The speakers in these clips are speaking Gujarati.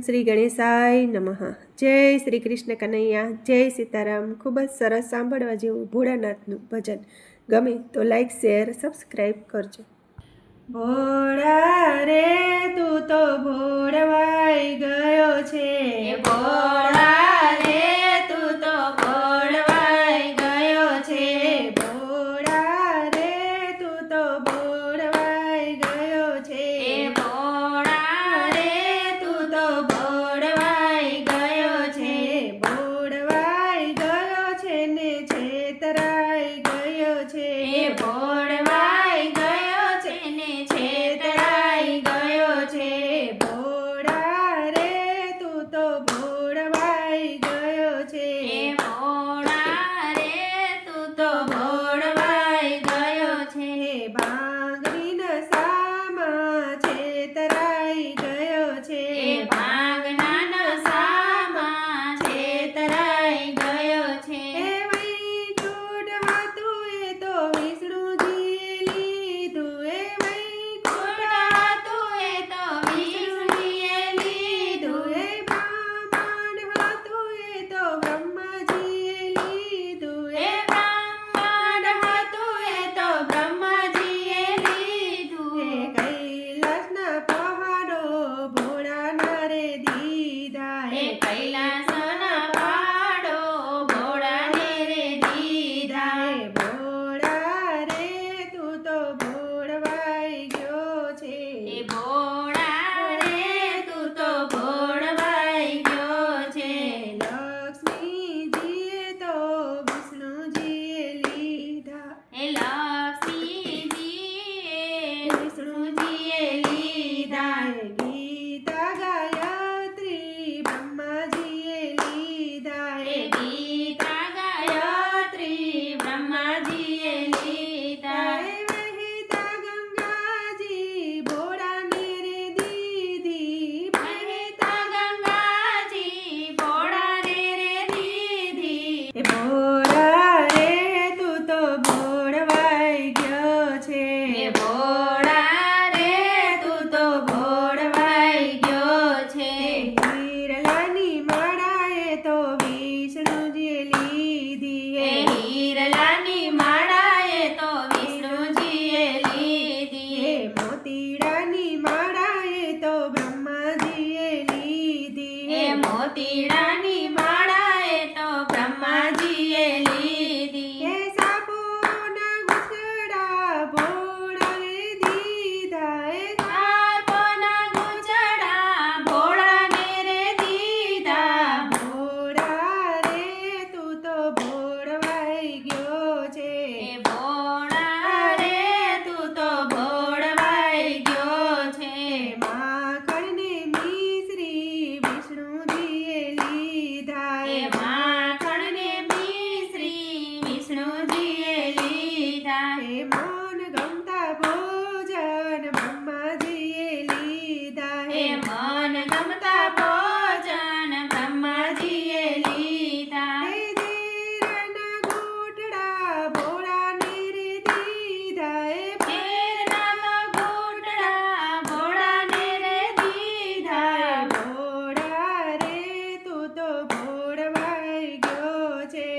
શ્રી ગણેશાય નમઃ। જય શ્રી કૃષ્ણ કનૈયા, જય સીતારામ। ખૂબ જ સરસ સાંભળવા જેવું ભોળાનાથનું ભજન ગમે તો લાઈક, શેર, સબસ્ક્રાઈબ કરજો। ભોળા રે તું તો ભોળવાઈ ગયો છે, ભોળા રે તું તો ભોળવાઈ ગયો છે, ભોળા રે તું તો ભોળવાઈ ગયો છે, ભોળા રે તું તો ભોળવાઈ ગયો છે, ભોળવાઈ ગયો છે ને છેતરાઈ ગયો છે, ભોળવાઈ ગયો છે ને છેતરાઈ ગયો છે, ભોળા રે તું તો ભોળવાઈ ગયો છે, ભોળા રે તું તો ભોળવાઈ ગયો છે, ભાંગની નશામાં છેતરાઈ ગયો છે, ભાંગના નશામાં છેતરાઈ ગયો છે, વૈકુંઠ હતું એ તો વિષ્ણુજીએ લીધું, કુંડ હતું એ તો વિષ્ણુજીએ લીધું, બ્રાહ્મણ હતું એ તો બ્રહ્માજીએ લીધું, બ્રાહ્મણ હતું એ તો બ્રહ્માજીએ લીધું, કૈલાસના પહાડો ભોળાના રે દીધા, કૈલાસના પહાડો ભોળાને રે દીધા, ભોળા રે તું તો ભોળવાઈ ગયો છે, ભોળા રે તું તો ભોળવાઈ ગયો છે, લક્ષ્મીજીએ તો વિષ્ણુજીએ લીધા, લક્ષ્મીજીએ વિષ્ણુજીએ લીધા, ગીતા ગાયત્રી બ્રહ્માજીએ લીધા, ગીતા ગાયત્રી બ્રહ્માજીએ લીધા, વહેતા ગંગાજી ભોળાને રે દીધી, વહેતા ગંગાજી ભોળાને રે દીધી, ભોળા રે તું તો ભોળવાઈ ગયો છે, ભોળા રે તું તો ભોળવાઈ ગયો છે, હિરલાની માળાએ તો વિષ્ણુજીએ લીધી, હીરલાની માળાએ તો વિષ્ણુજીએ લીધી, મોતીડાની માળાએ તો બ્રહ્માજીએ લીધી, મોતીડાની માળાએ તો બ્રહ્માજીએ લીધી, સાપોના ગુંચડા ભોળાને દીધા, સાપોના ગુંચડા ભોળાને રે દીધા, ભોળા રે તું તો ભોળવાઈ ગયો છે, ભોળા રે તું તો ભોળવાઈ ગયો છે, માખણને મિશ્રી વિષ્ણુજીએ લીધા, માખણને મિશ્રી વિષ્ણુજીએ લીધા, મન ગમતા ભોજન બ્રહ્માજીએ લીધા, મન ગમતા ભોજન બ્રહ્માજીએ લીધા, ઝેરના ઘૂંટડા ભોળાને રે દીધા, ઝેરના ઘૂંટડા ભોળાને રે દીધા, ભોળા રે તું તો ભોળવાઈ ગયો છે,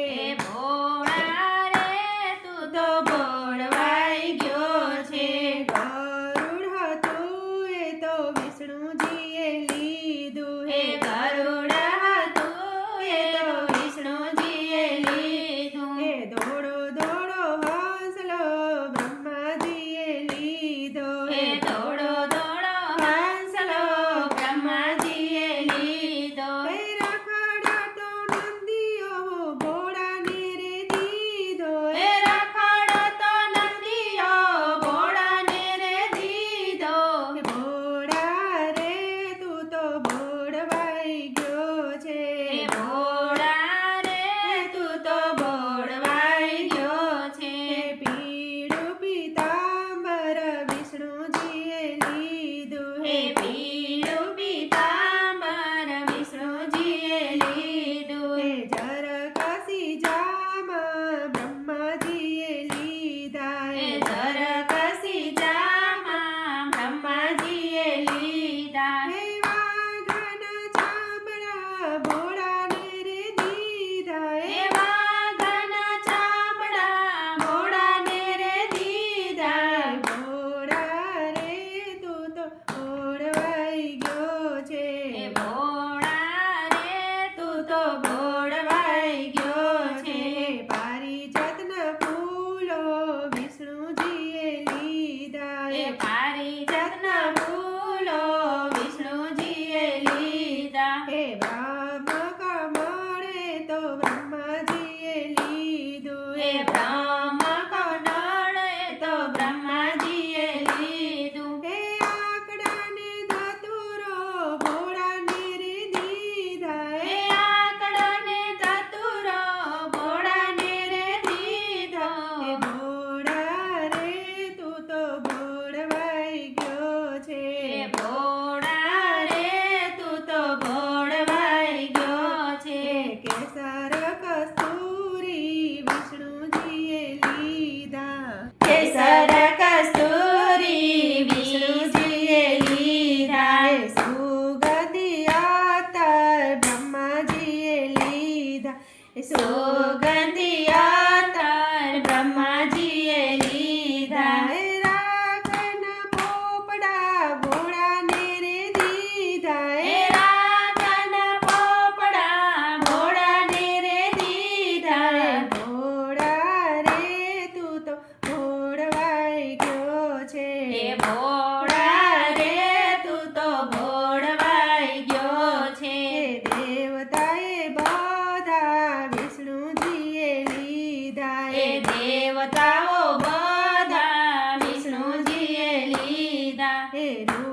ભોળા રે તું તો ભોળવાઈ કેસર કસ્તુરી વિષ્ણુજીએ લીધા એ સુગંધી અત્તર બ્રહ્માજીએ લીધા એ સુગંધી અત્તર બ્રહ્માજીએ લીધા એ રાખના પોપડા ભોળાને રે દીધા એ રાખના પોપડા ભોળાને રે દીધા ભોળા રે તું તો ભોળવાઈ ગયો છે એ ભોળા રે તું તો ભોળવાઈ ગયો છે એ દેવતાએ બધા વિષ્ણુજીએ લીધા એ દેવતાઓ બધા વિષ્ણુજીએ લીધા એ રૂ